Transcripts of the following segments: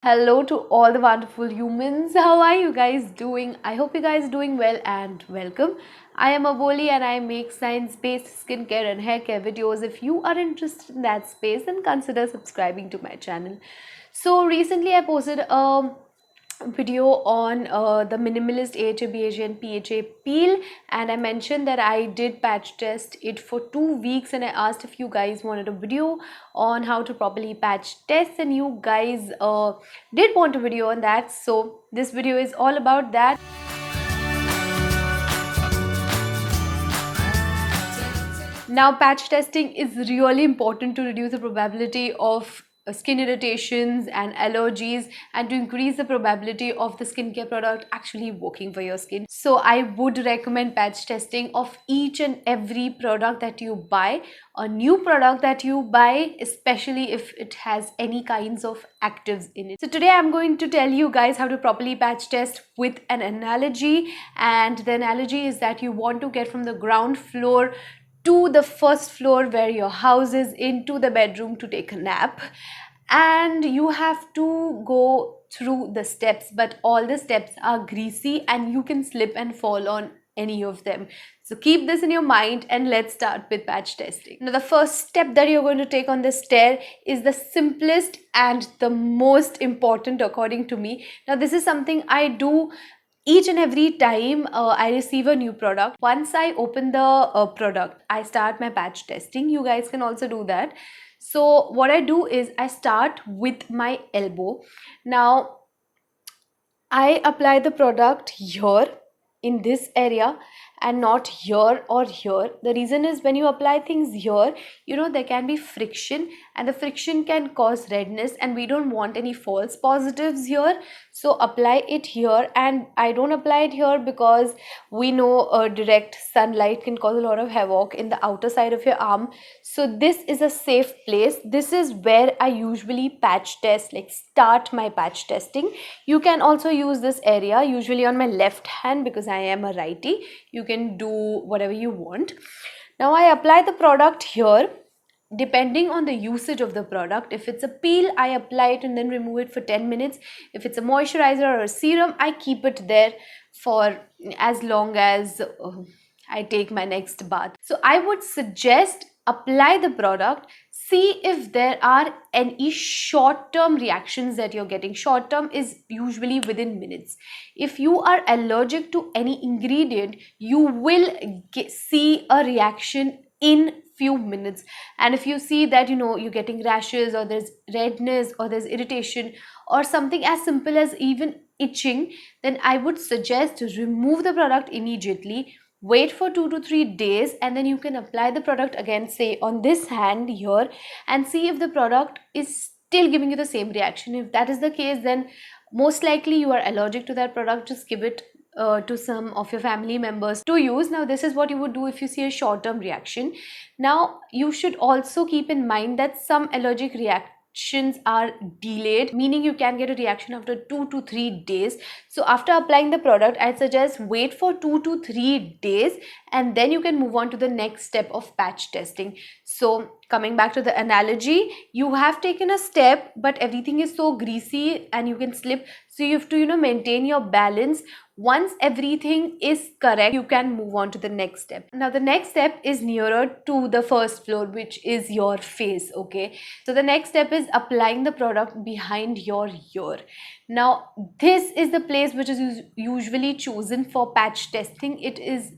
Hello to all the wonderful humans. How are you guys doing? I hope you guys doing well and welcome. I am Aboli and I make science-based skincare and hair care videos. If you are interested in that space, then consider subscribing to my channel. So recently I posted a video on the minimalist AHA, BHA and PHA peel, and I mentioned that I did patch test it for 2 weeks, and I asked if you guys wanted a video on how to properly patch test, and you guys did want a video on that. So this video is all about that. Now, patch testing is really important to reduce the probability of skin irritations and allergies, and to increase the probability of the skincare product actually working for your skin. So I would recommend patch testing of each and every product that you buy, a new product that you buy, especially if it has any kinds of actives in it. So today I'm going to tell you guys how to properly patch test with an analogy, and the analogy is that you want to get from the ground floor to the first floor where your house is, into the bedroom to take a nap, and you have to go through the steps, but all the steps are greasy and you can slip and fall on any of them. So keep this in your mind and let's start with patch testing. Now, the first step that you're going to take on this stair is the simplest and the most important according to me. Now, this is something I do each and every time I receive a new product. Once I open the product, I start my patch testing. You guys can also do that. So what I do is I start with my elbow. Now I apply the product here in this area and not here or here. The reason is, when you apply things here, there can be friction, and the friction can cause redness, and we don't want any false positives here. So apply it here, and I don't apply it here because we know direct sunlight can cause a lot of havoc in the outer side of your arm. So this is a safe place. This is where I usually patch test, like start my patch testing. You can also use this area, usually on my left hand because I am a righty. You can do whatever you want. Now I apply the product here depending on the usage of the product. If it's a peel, I apply it and then remove it for 10 minutes. If it's a moisturizer or a serum, I keep it there for as long as I take my next bath. So I would suggest apply the product, see if there are any short-term reactions that you're getting. Short-term is usually within minutes. If you are allergic to any ingredient, you will see a reaction in few minutes. And if you see that you're getting rashes, or there's redness, or there's irritation, or something as simple as even itching, then I would suggest to remove the product immediately. Wait for 2 to 3 days, and then you can apply the product again, say on this hand here, and see if the product is still giving you the same reaction. If that is the case, then most likely you are allergic to that product. Just give it to some of your family members to use. Now, this is what you would do if you see a short-term reaction. Now, you should also keep in mind that some allergic reactions are delayed, meaning you can get a reaction after 2 to 3 days. So after applying the product, I suggest wait for 2 to 3 days, and then you can move on to the next step of patch testing. So coming back to the analogy, you have taken a step, but everything is so greasy and you can slip. So you have to maintain your balance. Once everything is correct, you can move on to the next step. Now, the next step is nearer to the first floor, which is your face. Okay, so the next step is applying the product behind your ear. Now, this is the place which is usually chosen for patch testing. It is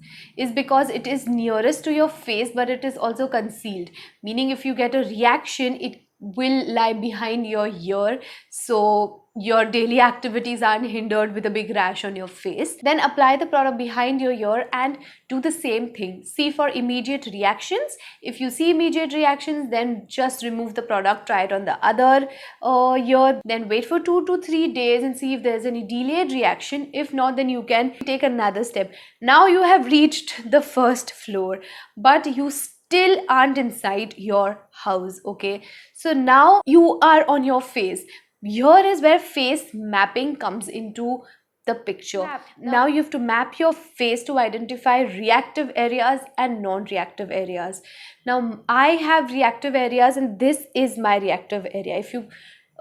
because it is nearest to your face, but it is also concealed, meaning if you get a reaction, it will lie behind your ear, so your daily activities aren't hindered with a big rash on your face. Then apply the product behind your ear and do the same thing. See for immediate reactions. If you see immediate reactions, then just remove the product, try it on the other ear, then wait for 2 to 3 days and see if there's any delayed reaction. If not, then you can take another step. Now you have reached the first floor, but you still aren't inside your house. Okay, so now you are on your face. Here is where face mapping comes into the picture. Now you have to map your face to identify reactive areas and non-reactive areas. Now I have reactive areas, and this is my reactive area. If you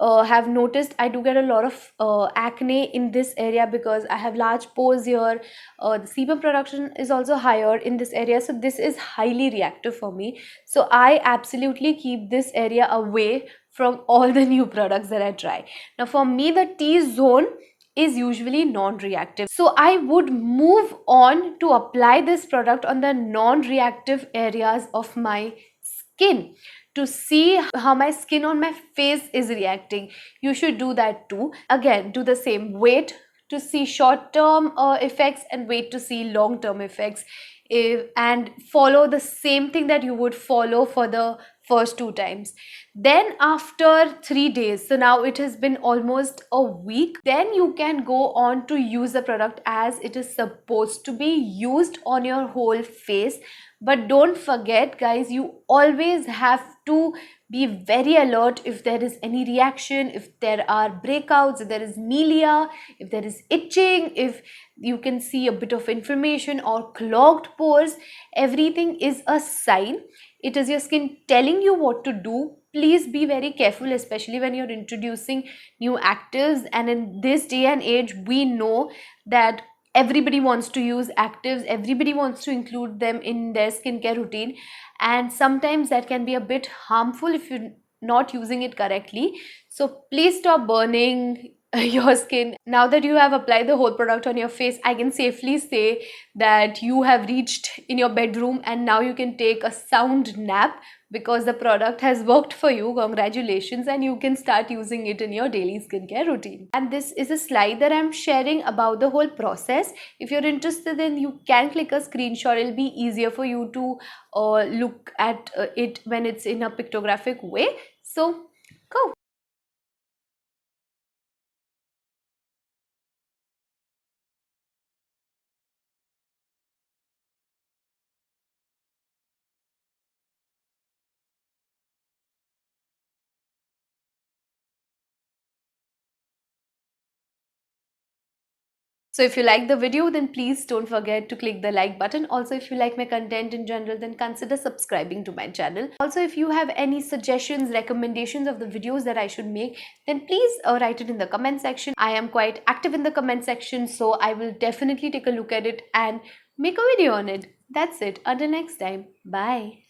have noticed I do get a lot of acne in this area because I have large pores here. The sebum production is also higher in this area, so this is highly reactive for me. So I absolutely keep this area away from all the new products that I try. Now for me, the T zone is usually non-reactive, so I would move on to apply this product on the non-reactive areas of my skin to see how my skin on my face is reacting. You should do that too. Again, do the same. Wait to see short term effects and wait to see long term effects, and follow the same thing that you would follow for the first two times. Then after 3 days, so now it has been almost a week, then you can go on to use the product as it is supposed to be used on your whole face. But don't forget guys, you always have to be very alert if there is any reaction, if there are breakouts, if there is melia, if there is itching, if you can see a bit of inflammation or clogged pores. Everything is a sign. It is your skin telling you what to do. Please be very careful, especially when you're introducing new actives. And in this day and age, we know that everybody wants to use actives, everybody wants to include them in their skincare routine, and sometimes that can be a bit harmful if you're not using it correctly. So please stop burning your skin. Now that you have applied the whole product on your face, I can safely say that you have reached in your bedroom and now you can take a sound nap because the product has worked for you. Congratulations, and you can start using it in your daily skincare routine. And this is a slide that I'm sharing about the whole process. If you're interested, then you can click a screenshot. It'll be easier for you to look at it when it's in a pictographic way. So go. So if you like the video, then please don't forget to click the like button. Also, if you like my content in general, then consider subscribing to my channel. Also, if you have any suggestions, recommendations of the videos that I should make, then please write it in the comment section. I am quite active in the comment section, so I will definitely take a look at it and make a video on it. That's it. Until next time. Bye.